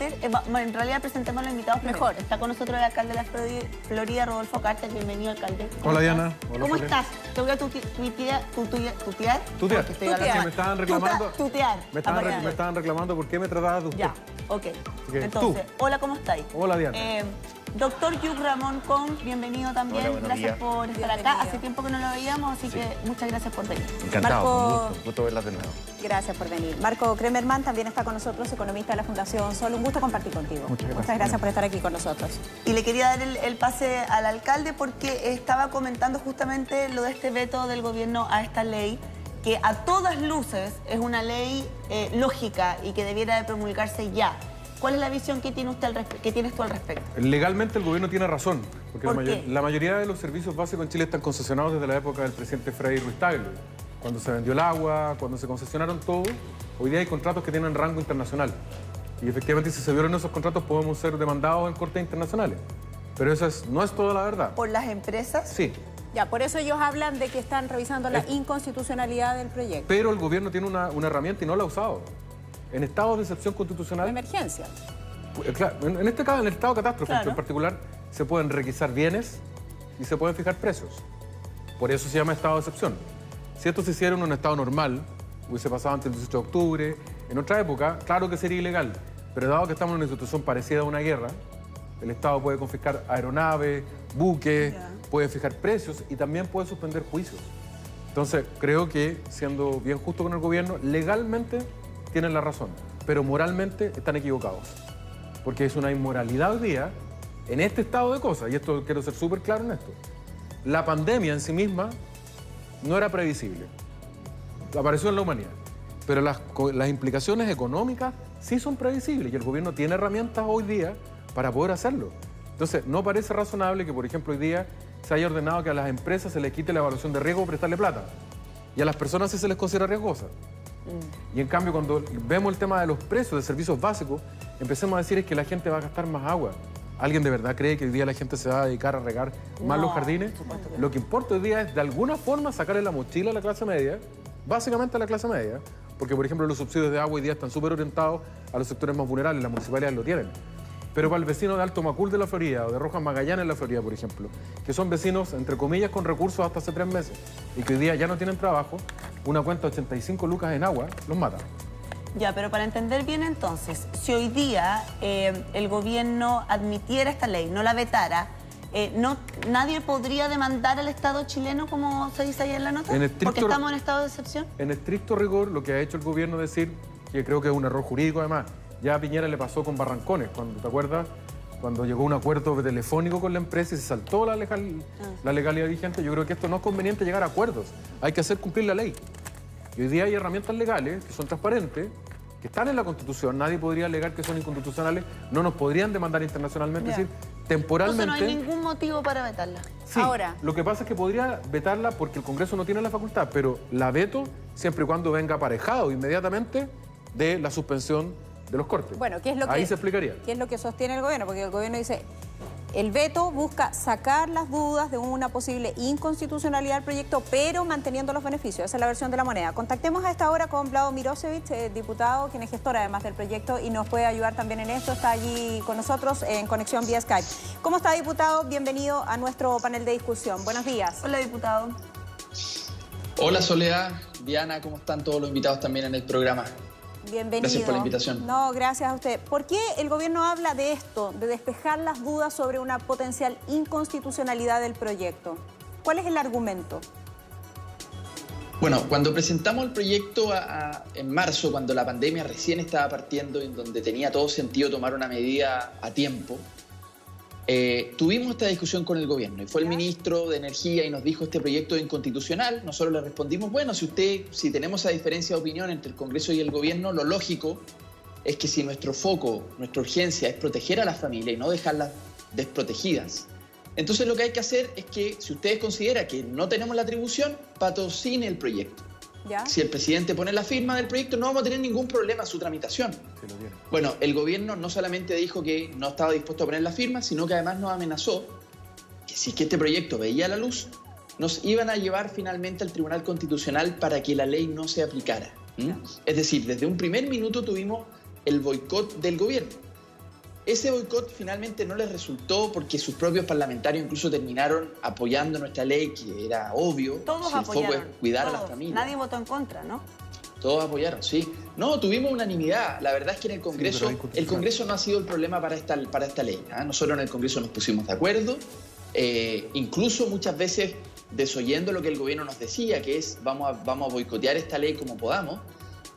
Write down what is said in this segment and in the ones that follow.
hacer, en realidad presentemos a los invitados primero. Mejor. Está con nosotros el alcalde de la Florida, Rodolfo Carter. Bienvenido, alcalde. Hola, Diana. Hola, ¿Cómo Soledad. estás? Te voy a tutear. Tutear. Porque estoy hablando- Me estaban reclamando. Tutear. Me estaban reclamando por qué me tratabas de usted. Ya, ok. que Entonces, hola, ¿cómo estáis? Hola, Diana. Doctor Hugh Ramón Con, bienvenido también. Hola, buenos Gracias días. por estar acá. Bienvenido. Hace tiempo que no lo veíamos, así que muchas gracias por venir. Encantado, Marco- con gusto verlas de nuevo. Gracias por venir. Marco Kremerman también está con nosotros, economista de la Fundación Sol. Un gusto compartir contigo. Muchas gracias. Por estar aquí con nosotros. Y le quería dar el pase al alcalde porque estaba comentando justamente lo de este veto del gobierno a esta ley, que a todas luces es una ley lógica y que debiera de promulgarse ya. ¿Cuál es la visión que tiene usted que tienes tú al respecto? Legalmente el gobierno tiene razón, porque ¿Por qué? la mayoría de los servicios básicos en Chile están concesionados desde la época del presidente Frei Ruiz Tagle. Cuando se vendió el agua, cuando se concesionaron todo, hoy día hay contratos que tienen rango internacional. Y efectivamente si se violan esos contratos podemos ser demandados en cortes internacionales. Pero eso no es toda la verdad. ¿Por las empresas? Sí, Ya, por eso ellos hablan de que están revisando la inconstitucionalidad del proyecto. pero el gobierno tiene una herramienta y no la ha usado. En estados de excepción De constitucional, emergencia. claro, en este caso, en el estado de catástrofe Claro. en particular, se pueden requisar bienes y se pueden fijar precios. Por eso se llama estado de excepción. Si esto se hiciera en un estado normal, hubiese pasado antes del 18 de octubre, en otra época, claro que sería ilegal. Pero dado que estamos en una situación parecida a una guerra, el Estado puede confiscar aeronaves, buques, puede fijar precios y también puede suspender juicios. Entonces, creo que, siendo bien justo con el gobierno, legalmente tienen la razón, pero moralmente están equivocados. Porque es una inmoralidad hoy día, en este estado de cosas, y esto quiero ser súper claro en esto. La pandemia en sí misma no era previsible. Apareció en la humanidad. Pero las implicaciones económicas sí son previsibles y el gobierno tiene herramientas hoy día para poder hacerlo. Entonces, no parece razonable que, por ejemplo, hoy día se haya ordenado que a las empresas se les quite la evaluación de riesgo o prestarle plata. Y a las personas sí se les considera riesgosa. Y en cambio, cuando vemos el tema de los precios de servicios básicos, empecemos a decir es que la gente va a gastar más agua. ¿Alguien de verdad cree que hoy día la gente se va a dedicar a regar más los jardines? por supuesto que no. Lo que importa hoy día es, de alguna forma, sacarle la mochila a la clase media, básicamente a la clase media, porque, por ejemplo, los subsidios de agua hoy día están súper orientados a los sectores más vulnerables, las municipalidades lo tienen. Pero para el vecino de Alto Macul de la Florida o de Rojas Magallanes en la Florida, por ejemplo, que son vecinos, entre comillas, con recursos hasta hace 3 meses y que hoy día ya no tienen trabajo, una cuenta de 85 lucas en agua los mata. Ya, pero para entender bien entonces, si hoy día el gobierno admitiera esta ley, no la vetara, ¿nadie podría demandar al Estado chileno, como se dice ahí en la nota? En estricto- Porque estamos en estado de excepción. En estricto rigor, lo que ha hecho el gobierno es decir, que creo que es un error jurídico además, ya a Piñera le pasó con Barrancones, cuando, ¿te acuerdas? Cuando llegó a un acuerdo telefónico con la empresa y se saltó la legalidad vigente. Yo creo que esto no es conveniente llegar a acuerdos, hay que hacer cumplir la ley. Y hoy día hay herramientas legales que son transparentes, que están en la Constitución, nadie podría alegar que son inconstitucionales, no nos podrían demandar internacionalmente, Ya. es decir, temporalmente... Entonces no hay ningún motivo para vetarla. Sí, Ahora. lo que pasa es que podría vetarla porque el Congreso no tiene la facultad, pero la veto siempre y cuando venga aparejado inmediatamente de la suspensión de los cortes. Bueno, ¿qué es lo que, Ahí se explicaría. ¿qué es lo que sostiene el gobierno? Porque el gobierno dice, el veto busca sacar las dudas de una posible inconstitucionalidad del proyecto, pero manteniendo los beneficios. Esa es la versión de la moneda. Contactemos a esta hora con Vlado Mirosevic, diputado, quien es gestor además del proyecto y nos puede ayudar también en esto. Está allí con nosotros en conexión vía Skype. ¿Cómo está, diputado? Bienvenido a nuestro panel de discusión. Buenos días. Hola, diputado. Hola Soledad, Diana, ¿cómo están todos los invitados también en el programa? Bienvenido. Gracias por la invitación. No, gracias a usted. ¿Por qué el gobierno habla de esto, de despejar las dudas sobre una potencial inconstitucionalidad del proyecto? ¿Cuál es el argumento? Bueno, cuando presentamos el proyecto en marzo, cuando la pandemia recién estaba partiendo y en donde tenía todo sentido tomar una medida a tiempo, tuvimos esta discusión con el gobierno y fue el ministro de Energía y nos dijo este proyecto es inconstitucional. Nosotros le respondimos, bueno, si tenemos esa diferencia de opinión entre el Congreso y el gobierno, lo lógico es que si nuestro foco, nuestra urgencia es proteger a las familias y no dejarlas desprotegidas, entonces lo que hay que hacer es que si ustedes consideran que no tenemos la atribución, patrocine el proyecto. ¿Ya? Si el presidente pone la firma del proyecto, no vamos a tener ningún problema en su tramitación. Sí, lo tiene. Bueno, el gobierno no solamente dijo que no estaba dispuesto a poner la firma, sino que además nos amenazó que si es que este proyecto veía la luz, nos iban a llevar finalmente al Tribunal Constitucional para que la ley no se aplicara. Es decir, desde un primer minuto tuvimos el boicot del gobierno. Ese boicot finalmente no les resultó porque sus propios parlamentarios incluso terminaron apoyando nuestra ley, que era obvio. Todos si el apoyaron. foco es cuidar todos. a las familias. Nadie votó en contra, ¿no? Todos apoyaron, sí. No, tuvimos unanimidad. La verdad es que en el Congreso, el Congreso no ha sido el problema para esta ley. ¿Ah? Nosotros en el Congreso nos pusimos de acuerdo, incluso muchas veces desoyendo lo que el gobierno nos decía, que es vamos a boicotear esta ley como podamos.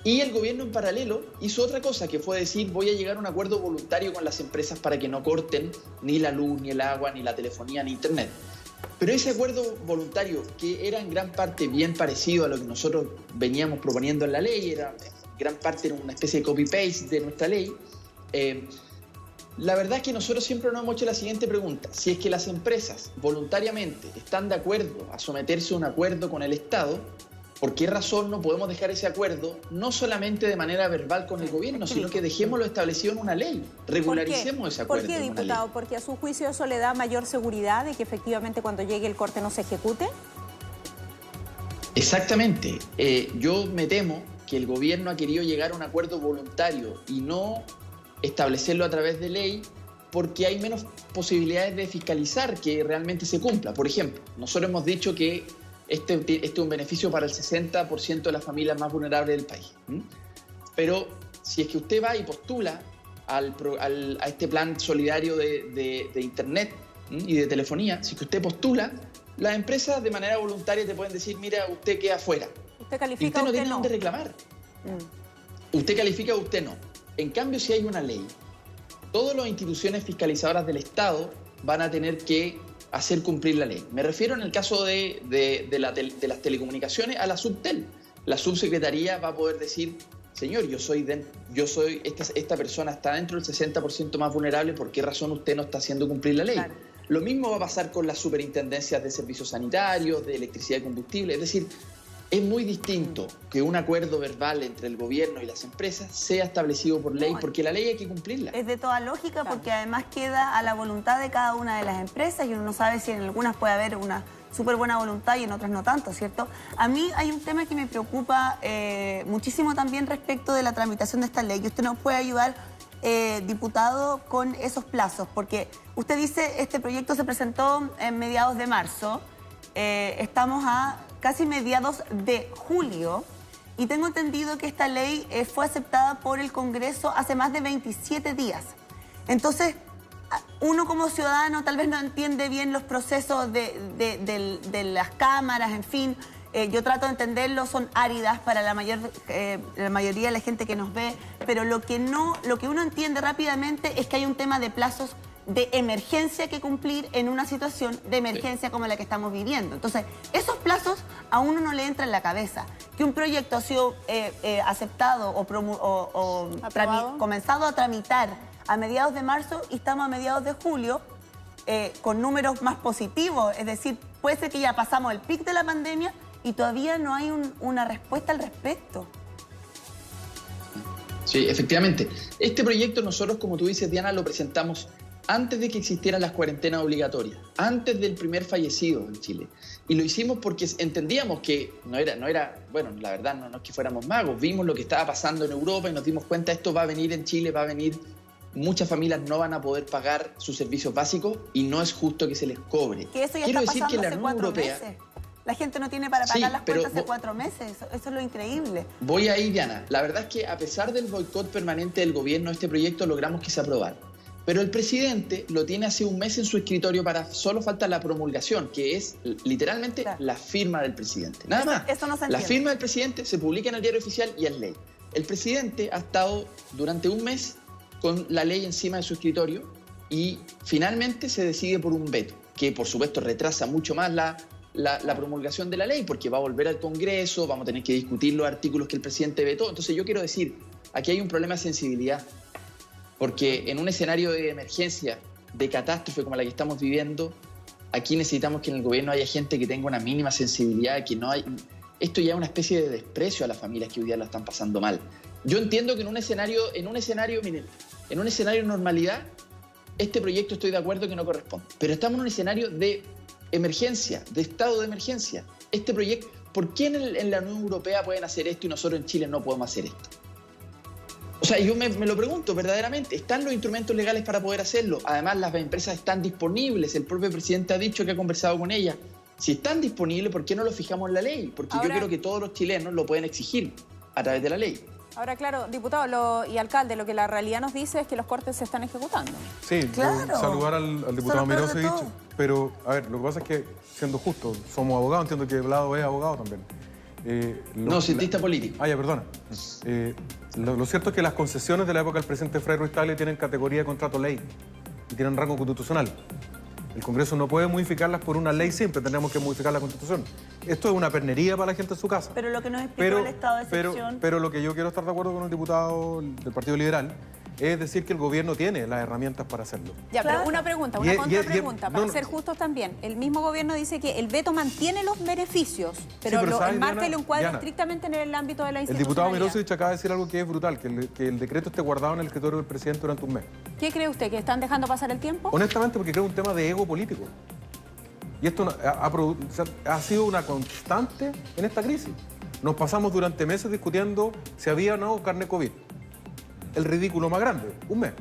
Y el gobierno en paralelo hizo otra cosa, que fue decir voy a llegar a un acuerdo voluntario con las empresas para que no corten ni la luz, ni el agua, ni la telefonía, ni internet. Pero ese acuerdo voluntario, que era en gran parte bien parecido a lo que nosotros veníamos proponiendo en la ley, en gran parte era una especie de copy-paste de nuestra ley, la verdad es que nosotros siempre nos hemos hecho la siguiente pregunta. Si es que las empresas voluntariamente están de acuerdo a someterse a un acuerdo con el Estado, ¿por qué razón no podemos dejar ese acuerdo no solamente de manera verbal con el gobierno, sino que dejémoslo establecido en una ley? Regularicemos ese acuerdo. ¿Por qué, diputado? ¿Porque a su juicio eso le da mayor seguridad de que efectivamente cuando llegue el corte no se ejecute? Exactamente. Yo me temo que el gobierno ha querido llegar a un acuerdo voluntario y no establecerlo a través de ley porque hay menos posibilidades de fiscalizar que realmente se cumpla. Por ejemplo, nosotros hemos dicho que este es un beneficio para el 60% de las familias más vulnerables del país. Pero si es que usted va y postula a este plan solidario de Internet y de telefonía, si es que usted postula, las empresas de manera voluntaria te pueden decir, mira, usted queda afuera. ¿Usted califica y usted no tiene no? dónde reclamar. Usted califica o usted no. En cambio, si hay una ley, todas las instituciones fiscalizadoras del Estado van a tener que hacer cumplir la ley. Me refiero en el caso de las telecomunicaciones a la Subtel. La subsecretaría va a poder decir, señor, esta persona está dentro del 60% más vulnerable, ¿por qué razón usted no está haciendo cumplir la ley? Claro. Lo mismo va a pasar con las superintendencias de servicios sanitarios, de electricidad y combustible. Es decir, es muy distinto que un acuerdo verbal entre el gobierno y las empresas sea establecido por ley, porque la ley hay que cumplirla. Es de toda lógica, porque además queda a la voluntad de cada una de las empresas y uno no sabe si en algunas puede haber una súper buena voluntad y en otras no tanto, ¿cierto? A mí hay un tema que me preocupa muchísimo también respecto de la tramitación de esta ley, y usted nos puede ayudar, diputado, con esos plazos, porque usted dice este proyecto se presentó en mediados de marzo, estamos a casi mediados de julio, y tengo entendido que esta ley fue aceptada por el Congreso hace más de 27 días. Entonces, uno como ciudadano tal vez no entiende bien los procesos de las cámaras, en fin. Yo trato de entenderlo, son áridas para la mayoría de la gente que nos ve, pero lo que uno entiende rápidamente es que hay un tema de plazos de emergencia que cumplir en una situación de emergencia como la que estamos viviendo. Entonces, esos plazos a uno no le entra en la cabeza. Que un proyecto ha sido aceptado o comenzado a tramitar a mediados de marzo y estamos a mediados de julio con números más positivos. Es decir, puede ser que ya pasamos el pic de la pandemia y todavía no hay una respuesta al respecto. Sí, efectivamente. Este proyecto nosotros, como tú dices, Diana, lo presentamos antes de que existieran las cuarentenas obligatorias, antes del primer fallecido en Chile. Y lo hicimos porque entendíamos que bueno, la verdad no es que fuéramos magos, vimos lo que estaba pasando en Europa y nos dimos cuenta esto va a venir en Chile, muchas familias no van a poder pagar sus servicios básicos y no es justo que se les cobre. Que eso ya está pasando hace 4 meses. La gente no tiene para pagar las cuentas hace 4 meses, eso es lo increíble. Voy ahí, Diana. La verdad es que a pesar del boicot permanente del gobierno, este proyecto logramos que se aprobara. Pero el presidente lo tiene hace un mes en su escritorio solo falta la promulgación, que es literalmente la firma del presidente. Nada más. Eso no se entiende. La firma del presidente se publica en el diario oficial y es ley. El presidente ha estado durante un mes con la ley encima de su escritorio y finalmente se decide por un veto, que por supuesto retrasa mucho más la promulgación de la ley, porque va a volver al Congreso, vamos a tener que discutir los artículos que el presidente vetó. Entonces yo quiero decir, aquí hay un problema de sensibilidad. Porque en un escenario de emergencia, de catástrofe como la que estamos viviendo, aquí necesitamos que en el gobierno haya gente que tenga una mínima sensibilidad, esto ya es una especie de desprecio a las familias que hoy día la están pasando mal. Yo entiendo que en un escenario de normalidad, este proyecto estoy de acuerdo que no corresponde. Pero estamos en un escenario de emergencia, de estado de emergencia. Este proyecto, ¿por qué en la Unión Europea pueden hacer esto y nosotros en Chile no podemos hacer esto? O sea, yo me lo pregunto verdaderamente, ¿están los instrumentos legales para poder hacerlo? Además, las empresas están disponibles, el propio presidente ha dicho que ha conversado con ellas. Si están disponibles, ¿por qué no lo fijamos en la ley? Porque yo creo que todos los chilenos lo pueden exigir a través de la ley. Ahora, claro, diputado y alcalde, lo que la realidad nos dice es que los cortes se están ejecutando. Sí, claro. Saludar al diputado Mirosevich, pero a ver, lo que pasa es que, siendo justo, somos abogados, entiendo que Vlado es abogado también. No, cientista político. Ah, ya, perdona. Lo cierto es que las concesiones de la época del presidente Frei Ruiz Tagle tienen categoría de contrato ley y tienen rango constitucional. El Congreso no puede modificarlas por una ley simple, tendríamos que modificar la Constitución. Esto es una pernería para la gente en su casa. Pero lo que nos explicó el estado de excepción... Pero lo que yo quiero estar de acuerdo con el diputado del Partido Liberal es decir que el gobierno tiene las herramientas para hacerlo. Ya, claro. Pero una pregunta, una contrapregunta, para ser justos también. El mismo gobierno dice que el veto mantiene los beneficios, pero lo enmarca y lo encuadra estrictamente en el ámbito de la institucionalidad. El diputado Mirosevich acaba de decir algo que es brutal, que el decreto esté guardado en el escritorio del presidente durante un mes. ¿Qué cree usted? ¿Que están dejando pasar el tiempo? Honestamente, porque creo un tema de ego político. Y esto ha sido una constante en esta crisis. Nos pasamos durante meses discutiendo si había o no carnet COVID. El ridículo más grande, un mes.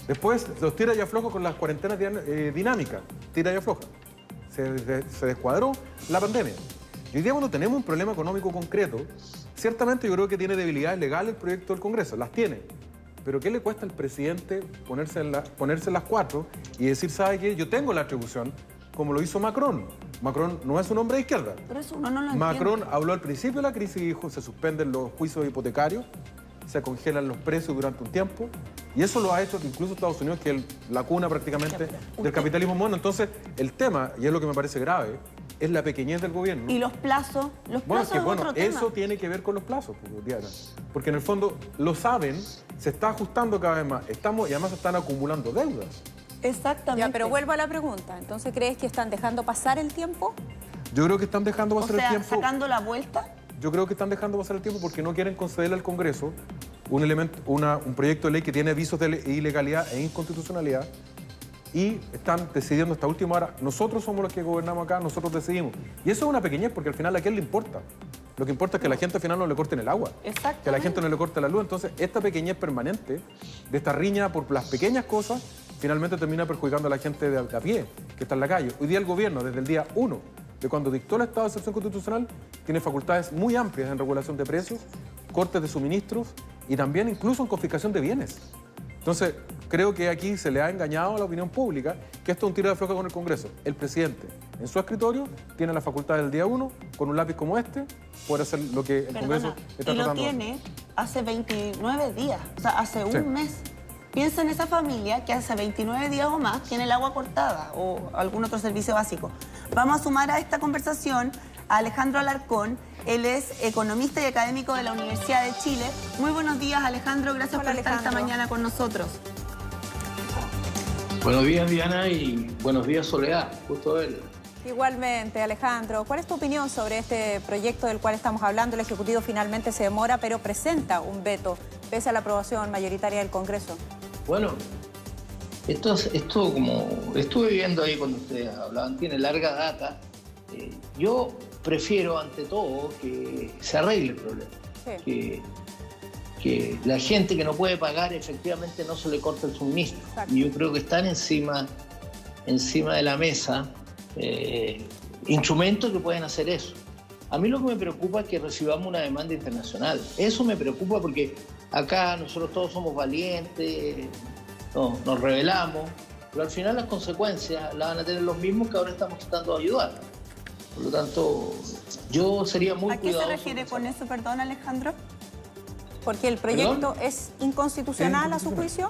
Después los tira y afloja con las cuarentenas dinámicas, tira y afloja. Se descuadró la pandemia. Y hoy día cuando tenemos un problema económico concreto, ciertamente yo creo que tiene debilidades legales el proyecto del Congreso, las tiene. Pero ¿qué le cuesta al presidente ponerse en las cuatro y decir, ¿sabe qué? Yo tengo la atribución, como lo hizo Macron. Macron no es un hombre de izquierda. Pero eso uno no lo Macron entiende. habló al principio de la crisis y dijo, se suspenden los juicios hipotecarios, se congelan los precios durante un tiempo, y eso lo ha hecho incluso Estados Unidos, que es la cuna prácticamente del capitalismo moderno. Entonces, el tema, y es lo que me parece grave, es la pequeñez del gobierno. Y los plazos, eso tiene que ver con los plazos, Diana, porque en el fondo lo saben, se está ajustando cada vez más, y además están acumulando deudas. Exactamente. Ya, pero vuelvo a la pregunta, ¿entonces crees que están dejando pasar el tiempo? Yo creo que están dejando pasar el tiempo. ¿Sacando la vuelta? Yo creo que están dejando pasar el tiempo porque no quieren concederle al Congreso un proyecto de ley que tiene visos de ilegalidad e inconstitucionalidad, y están decidiendo hasta última hora. Nosotros somos los que gobernamos acá, nosotros decidimos. Y eso es una pequeñez porque al final a quién le importa. Lo que importa es que a la gente al final no le corten el agua, que a la gente no le corte la luz. Entonces, esta pequeñez permanente de esta riña por las pequeñas cosas finalmente termina perjudicando a la gente de a pie, que está en la calle. Hoy día el gobierno, desde el día 1 de cuando dictó el estado de excepción constitucional, tiene facultades muy amplias en regulación de precios, cortes de suministros y también incluso en confiscación de bienes. Entonces, creo que aquí se le ha engañado a la opinión pública que esto es un tiro de afloja con el Congreso. El presidente, en su escritorio, tiene la facultad del día 1, con un lápiz como este, poder hacer lo que el Congreso está tratando. Y lo tiene hace 29 días, o sea, hace un mes. Piensa en esa familia que hace 29 días o más tiene el agua cortada o algún otro servicio básico. Vamos a sumar a esta conversación a Alejandro Alarcón. Él es economista y académico de la Universidad de Chile. Muy buenos días, Alejandro. Gracias por estar esta mañana con nosotros. Buenos días, Diana, y buenos días, Soledad. Justo verla. Igualmente, Alejandro. ¿Cuál es tu opinión sobre este proyecto del cual estamos hablando? El Ejecutivo finalmente se demora, pero presenta un veto, pese a la aprobación mayoritaria del Congreso. Bueno, esto como estuve viendo ahí cuando ustedes hablaban, tiene larga data. Yo prefiero, ante todo, que se arregle el problema. Sí. Que la gente que no puede pagar, efectivamente, no se le corte el suministro. Exacto. Y yo creo que están encima de la mesa instrumentos que pueden hacer eso. A mí lo que me preocupa es que recibamos una demanda internacional. Eso me preocupa porque acá nosotros todos somos valientes, nos rebelamos, pero al final las consecuencias las van a tener los mismos que ahora estamos tratando de ayudar. Por lo tanto, yo sería muy cuidadoso. ¿A qué se refiere con eso, perdón, Alejandro? Porque el proyecto es inconstitucional a su juicio.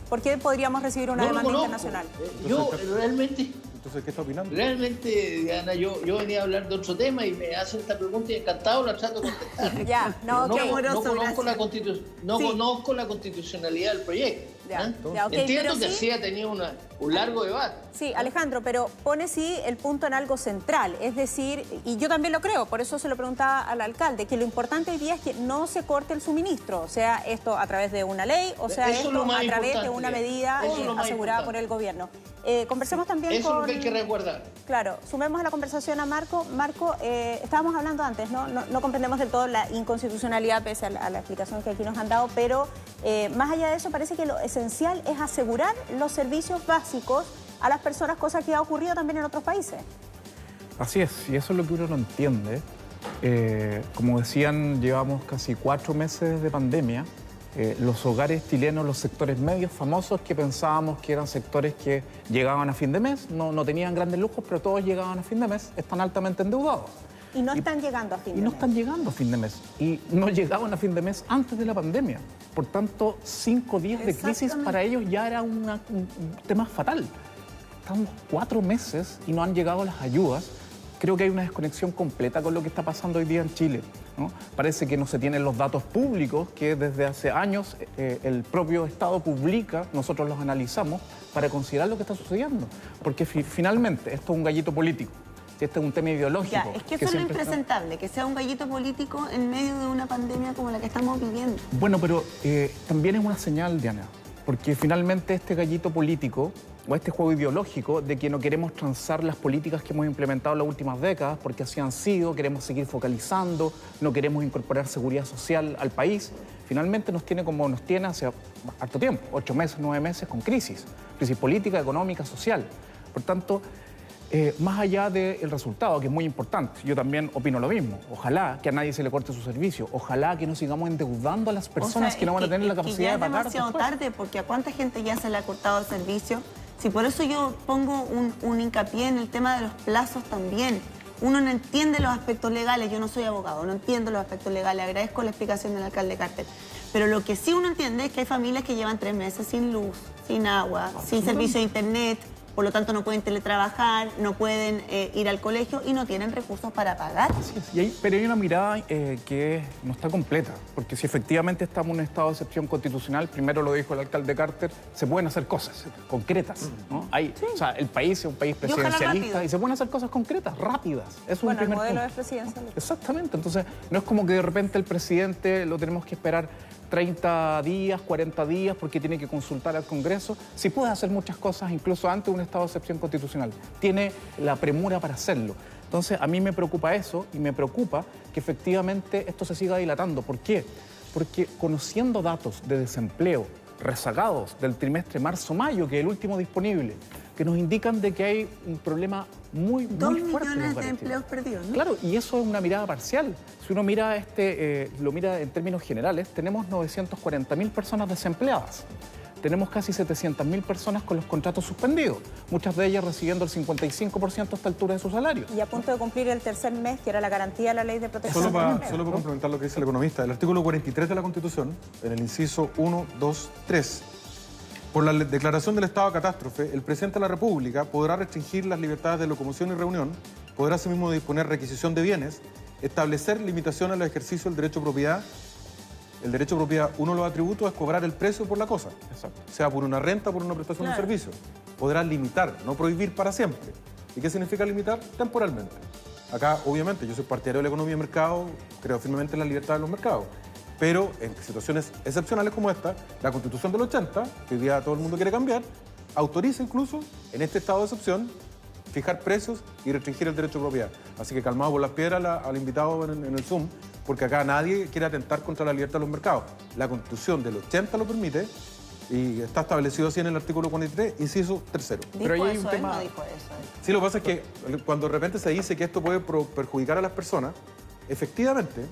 ¿Por qué podríamos recibir una demanda internacional? Yo realmente... Entonces, ¿qué está opinando? Realmente, Diana, yo venía a hablar de otro tema y me hacen esta pregunta y encantado la trato de contestar. Ya, no conozco la constitucionalidad del proyecto. Ya, ¿eh? ya, ok, Entiendo pero que sí- sí ha tenido un largo debate. Sí, Alejandro, pero pone sí el punto en algo central, es decir, y yo también lo creo, por eso se lo preguntaba al alcalde, que lo importante hoy día es que no se corte el suministro, o sea, esto a través de una ley, o sea, Eso es esto lo más a través de importante, una medida eso es lo más asegurada importante. por el gobierno. Conversemos también Eso con... es lo que hay que resguardar. Claro, sumemos a la conversación a Marco. Marco, estábamos hablando antes, ¿no? No comprendemos del todo la inconstitucionalidad pese a la explicación que aquí nos han dado, pero más allá de eso parece que lo esencial es asegurar los servicios básicos a las personas, cosa que ha ocurrido también en otros países. Así es, y eso es lo que uno no entiende. Como decían, llevamos casi 4 meses de pandemia. Los hogares chilenos, los sectores medios famosos que pensábamos que eran sectores que llegaban a fin de mes, no tenían grandes lujos, pero todos llegaban a fin de mes, están altamente endeudados. Y no están llegando a fin de Y no mes. están llegando a fin de mes. Y no llegaban a fin de mes antes de la pandemia. Por tanto, 5 días de crisis Exactamente. para ellos ya era un tema fatal. Estamos 4 meses y no han llegado las ayudas. Creo que hay una desconexión completa con lo que está pasando hoy día en Chile, ¿no? Parece que no se tienen los datos públicos que desde hace años el propio Estado publica, nosotros los analizamos para considerar lo que está sucediendo. Porque finalmente esto es un gallito político, este es un tema ideológico. Ya, es que eso es lo siempre está- impresentable, que sea un gallito político en medio de una pandemia como la que estamos viviendo. Bueno, pero también es una señal, Diana, porque finalmente este gallito político o este juego ideológico de que no queremos transar las políticas que hemos implementado en las últimas décadas, porque así han sido, queremos seguir focalizando, no queremos incorporar seguridad social al país, finalmente nos tiene como nos tiene hace harto tiempo, 8 meses, 9 meses con crisis política, económica, social. Por tanto, más allá del resultado, que es muy importante, yo también opino lo mismo. Ojalá que a nadie se le corte su servicio. Ojalá que no sigamos endeudando a las personas que no van a tener la capacidad de pagar. Es demasiado después. tarde, porque a cuánta gente ya se le ha cortado el servicio. Si por eso yo pongo un hincapié en el tema de los plazos también. Uno no entiende los aspectos legales, yo no soy abogado, no entiendo los aspectos legales, agradezco la explicación del alcalde Carter. Pero lo que sí uno entiende es que hay familias que llevan 3 meses sin luz, sin agua, sin servicio de internet, por lo tanto no pueden teletrabajar, no pueden ir al colegio y no tienen recursos para pagar. Así es. Pero hay una mirada que no está completa, porque si efectivamente estamos en un estado de excepción constitucional, primero lo dijo el alcalde Carter, se pueden hacer cosas concretas, ¿no? O sea, el país es un país Y ojalá presidencialista rápido. y se pueden hacer cosas concretas, rápidas. Eso es un Bueno, el primer modelo punto. es presidencial. Exactamente, entonces no es como que de repente el presidente lo tenemos que esperar 30 días, 40 días, porque tiene que consultar al Congreso. Sí puede hacer muchas cosas, incluso antes de un estado de excepción constitucional. Tiene la premura para hacerlo. Entonces, a mí me preocupa eso y me preocupa que efectivamente esto se siga dilatando. ¿Por qué? Porque conociendo datos de desempleo rezagados del trimestre marzo-mayo, que es el último disponible, que nos indican de que hay un problema muy 2 fuerte en los millones de hogares empleos chilenos. perdidos, ¿no? Claro, y eso es una mirada parcial. Si uno mira lo mira en términos generales, tenemos 940.000 personas desempleadas. Tenemos casi 700.000 personas con los contratos suspendidos, muchas de ellas recibiendo el 55% a esta altura de su salario. Y a punto de cumplir el tercer mes, que era la garantía de la ley de protección Solo del para empleo. complementar lo que dice el economista, el artículo 43 de la Constitución, en el inciso 1, 2, 3, por la declaración del estado de catástrofe, el presidente de la República podrá restringir las libertades de locomoción y reunión, podrá asimismo disponer requisición de bienes, establecer limitaciones al ejercicio del derecho de propiedad. El derecho de propiedad, uno de los atributos es cobrar el precio por la cosa, sea por una renta o por una prestación de servicio. Podrá limitar, no prohibir para siempre. ¿Y qué significa limitar? Temporalmente. Acá, obviamente, yo soy partidario de la economía de mercado, creo firmemente en la libertad de los mercados. Pero en situaciones excepcionales como esta, la Constitución del 80, que hoy día todo el mundo quiere cambiar, autoriza incluso, en este estado de excepción, fijar precios y restringir el derecho de propiedad. Así que calmado por las piedras al invitado en el Zoom, porque acá nadie quiere atentar contra la libertad de los mercados. La Constitución del 80 lo permite y está establecido así en el artículo 43, inciso 3. Pero ahí Dijo hay un eso, él tema- no dijo eso. Sí, lo que pasa es que cuando de repente se dice que esto puede perjudicar a las personas, efectivamente,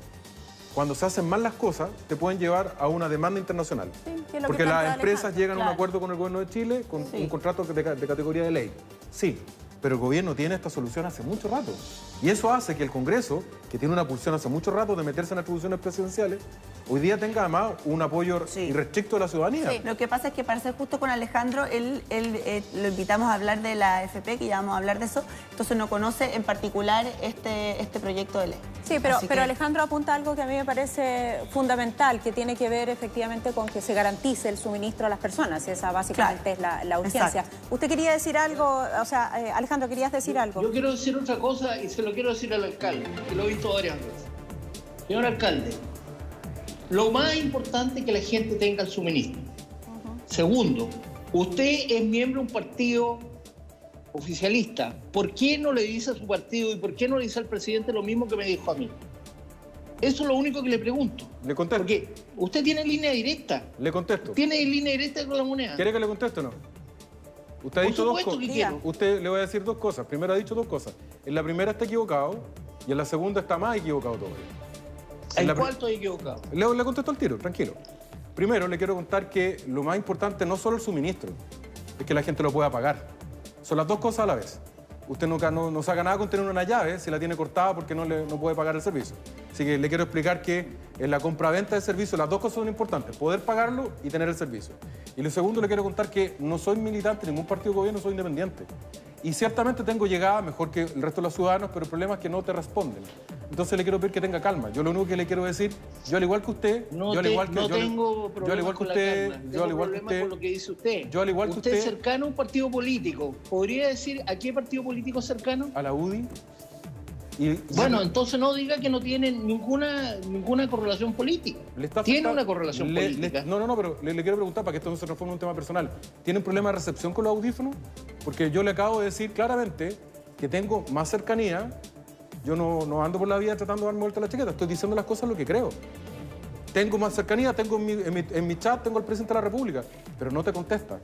cuando se hacen mal las cosas, te pueden llevar a una demanda internacional. Sí, que es lo Porque que las plantea empresas Alejandro, llegan a un claro. acuerdo con el gobierno de Chile, con Sí. un contrato de categoría de ley. Sí, pero el gobierno tiene esta solución hace mucho rato. Y eso hace que el Congreso, que tiene una pulsión hace mucho rato de meterse en atribuciones presidenciales, hoy día tenga además un apoyo Sí. irrestricto de la ciudadanía. Sí, lo que pasa es que para ser justo con Alejandro, él lo invitamos a hablar de la AFP, que ya vamos a hablar de eso, entonces no conoce en particular este proyecto de ley. Sí, pero Alejandro apunta a algo que a mí me parece fundamental, que tiene que ver efectivamente con que se garantice el suministro a las personas. Esa básicamente es la urgencia. Exacto. ¿Usted quería decir algo? O sea, Alejandro, ¿querías decir algo? Yo quiero decir otra cosa y se lo quiero decir al alcalde, que lo he visto varias veces. Señor alcalde, lo más importante es que la gente tenga el suministro. Segundo, usted es miembro de un partido oficialista. ¿Por qué no le dice a su partido y por qué no le dice al presidente lo mismo que me dijo a mí? Eso es lo único que le pregunto. Le contesto. Porque usted tiene línea directa. Le contesto. ¿Tiene línea directa con la moneda? ¿Quiere que le conteste o no? Usted ha dicho dos cosas. Usted le voy a decir dos cosas. Primero ha dicho dos cosas. En la primera está equivocado y en la segunda está más equivocado todavía. ¿En cuál estoy equivocado? Le contesto al tiro, tranquilo. Primero le quiero contar que lo más importante no solo el suministro, es que la gente lo pueda pagar. Son las dos cosas a la vez. Usted no saca nada con tener una llave si la tiene cortada porque no puede pagar el servicio. Así que le quiero explicar que en la compra-venta de servicio las dos cosas son importantes, poder pagarlo y tener el servicio. Y lo segundo le quiero contar que no soy militante de ningún partido de gobierno, soy independiente. Y ciertamente tengo llegada mejor que el resto de los ciudadanos, pero el problema es que no te responden. Entonces le quiero pedir que tenga calma. Yo lo único que le quiero decir, yo al igual que usted, con lo que dice usted. Yo al igual que usted es cercano a un partido político. ¿Podría decir a qué partido político es cercano? A la UDI. Bueno, entonces no diga que no tiene ninguna correlación política. Tiene una correlación política. No, pero le quiero preguntar para que esto no se transforme en un tema personal. ¿Tiene un problema de recepción con los audífonos? Porque yo le acabo de decir claramente que tengo más cercanía. Yo no ando por la vida tratando de darme vuelta a la chaqueta. Estoy diciendo las cosas lo que creo. Tengo más cercanía, tengo en mi chat, tengo al presidente de la República, pero no te contesta.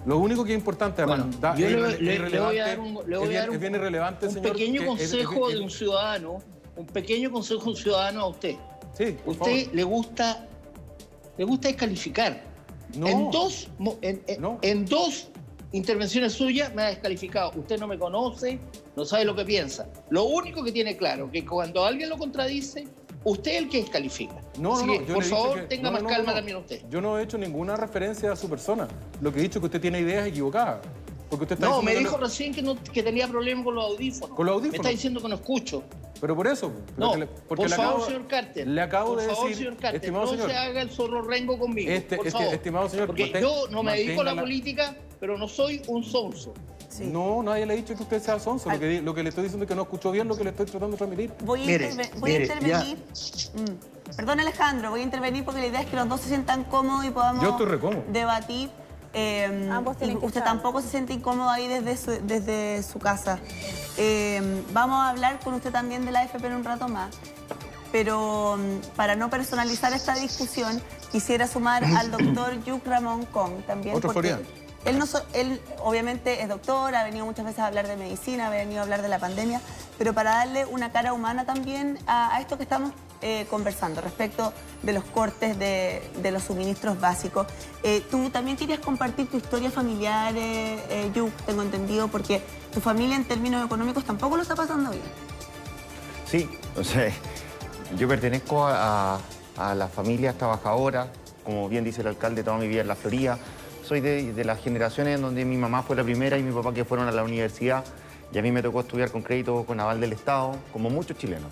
Lo único que es importante, además, yo le voy a dar un pequeño consejo de un ciudadano, un ciudadano a usted. Sí, usted le gusta descalificar. No. En dos intervenciones suyas me ha descalificado. Usted no me conoce, no sabe lo que piensa. Lo único que tiene claro es que cuando alguien lo contradice, usted es el que descalifica. Por favor, tenga más calma también usted. Yo no he hecho ninguna referencia a su persona. Lo que he dicho es que usted tiene ideas equivocadas. Porque usted está me dijo recién que tenía problemas con los audífonos. ¿Con los audífonos? Me está diciendo que no escucho. Pero por eso. Por favor, señor Carter. Le acabo de decir, por favor, señor Carter, no se haga el zorro rengo conmigo, por favor. Estimado señor, porque yo no me dedico a la política, pero no soy un sonso. Sí. No, nadie le ha dicho que usted sea sonso. Lo que le estoy diciendo es que no escuchó bien lo que le estoy tratando de transmitir. Voy a intervenir. Perdón, Alejandro, voy a intervenir porque la idea es que los dos se sientan cómodos y podamos debatir. Ambos tienen que usted tampoco se siente incómodo ahí desde su casa. Vamos a hablar con usted también de la AFP en un rato más. Pero para no personalizar esta discusión, quisiera sumar al doctor Yuc Ramón Kong también. Otro floriano. Él obviamente es doctor, ha venido muchas veces a hablar de medicina, ha venido a hablar de la pandemia, pero para darle una cara humana también a esto que estamos conversando respecto de los cortes de los suministros básicos. Tú también querías compartir tu historia familiar, Yuc, tengo entendido, porque tu familia en términos económicos tampoco lo está pasando bien. Sí, o sea, yo pertenezco a las familias trabajadoras, como bien dice el alcalde, toda mi vida en la Florida. Soy de las generaciones en donde mi mamá fue la primera y mi papá que fueron a la universidad, y a mí me tocó estudiar con crédito con aval del Estado, como muchos chilenos.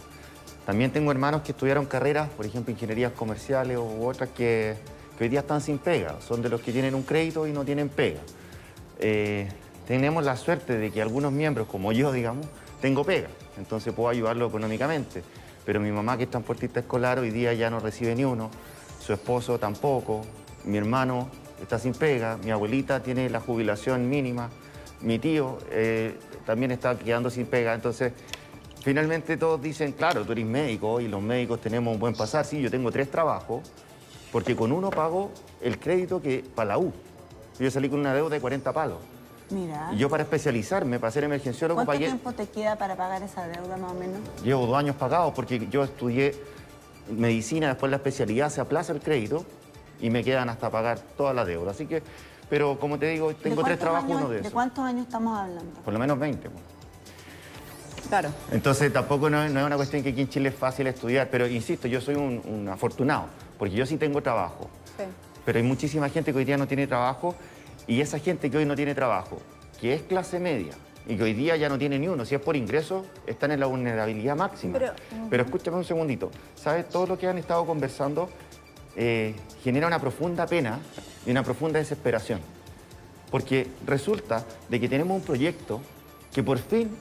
También tengo hermanos que estudiaron carreras, por ejemplo, ingenierías comerciales u otras que hoy día están sin pega. Son de los que tienen un crédito y no tienen pega. Tenemos la suerte de que algunos miembros, como yo, digamos, tengo pega. Entonces puedo ayudarlo económicamente. Pero mi mamá, que es transportista escolar, hoy día ya no recibe ni uno. Su esposo tampoco. Mi hermano está sin pega, mi abuelita tiene la jubilación mínima, mi tío también está quedando sin pega. Entonces, finalmente todos dicen, claro, tú eres médico y los médicos tenemos un buen pasar. Sí, yo tengo 3 trabajos, porque con uno pago el crédito que para la U. Yo salí con una deuda de 40 palos. Mira. Y yo para especializarme, para ser emergenciólogo, ¿Cuánto tiempo te queda para pagar esa deuda más o menos? Llevo 2 años pagados porque yo estudié medicina, después la especialidad, se aplaza el crédito y me quedan hasta pagar toda la deuda. Así que, pero como te digo, tengo 3 trabajos, uno de esos. ¿De cuántos años estamos hablando? Por lo menos 20. Claro. Entonces tampoco no es una cuestión que aquí en Chile es fácil estudiar, pero insisto, yo soy un afortunado, porque yo sí tengo trabajo. Sí. Pero hay muchísima gente que hoy día no tiene trabajo, y esa gente que hoy no tiene trabajo, que es clase media, y que hoy día ya no tiene ni uno. Si es por ingreso, están en la vulnerabilidad máxima. Pero escúchame un segundito. ¿Sabes? Todo lo que han estado conversando genera una profunda pena y una profunda desesperación. Porque resulta de que tenemos un proyecto que por fin,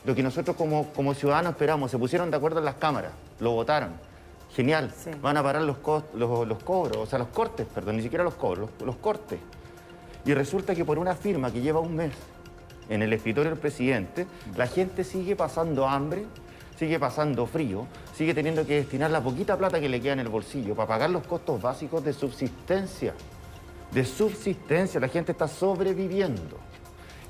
lo que nosotros como ciudadanos esperamos, se pusieron de acuerdo en las cámaras, lo votaron. Genial. Sí. Van a parar los cobros, o sea, los cortes, perdón, ni siquiera los cobros, los cortes. Y resulta que por una firma que lleva un mes en el escritorio del presidente, la gente sigue pasando hambre, sigue pasando frío, sigue teniendo que destinar la poquita plata que le queda en el bolsillo para pagar los costos básicos de subsistencia. De subsistencia, la gente está sobreviviendo.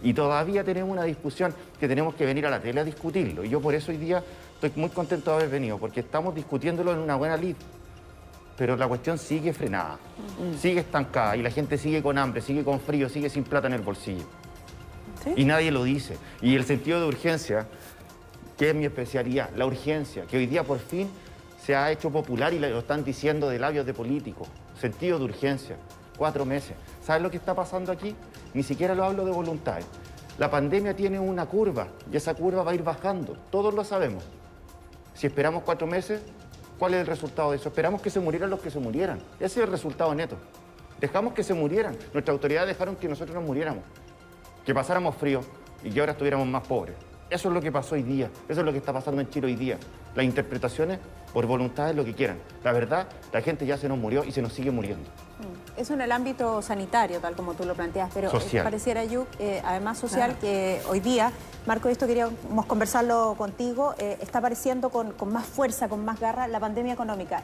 Y todavía tenemos una discusión que tenemos que venir a la tele a discutirlo. Y yo por eso hoy día estoy muy contento de haber venido, porque estamos discutiéndolo en una buena lid. Pero la cuestión sigue frenada, sigue estancada y la gente sigue con hambre, sigue con frío, sigue sin plata en el bolsillo. ¿Sí? Y nadie lo dice. Y el sentido de urgencia, que es mi especialidad, la urgencia, que hoy día por fin se ha hecho popular y lo están diciendo de labios de políticos. Sentido de urgencia, 4 meses. ¿Sabes lo que está pasando aquí? Ni siquiera lo hablo de voluntades. La pandemia tiene una curva y esa curva va a ir bajando. Todos lo sabemos. Si esperamos 4 meses, ¿cuál es el resultado de eso? Esperamos que se murieran los que se murieran. Ese es el resultado neto. Dejamos que se murieran. Nuestras autoridades dejaron que nosotros nos muriéramos. Que pasáramos frío y que ahora estuviéramos más pobres. Eso es lo que pasó hoy día. Eso es lo que está pasando en Chile hoy día. Las interpretaciones por voluntad es lo que quieran. La verdad, la gente ya se nos murió y se nos sigue muriendo. Eso en el ámbito sanitario, tal como tú lo planteas, pero social. Pareciera, Yu, además social, que hoy día, Marco, esto queríamos conversarlo contigo, está apareciendo con más fuerza, con más garra, la pandemia económica.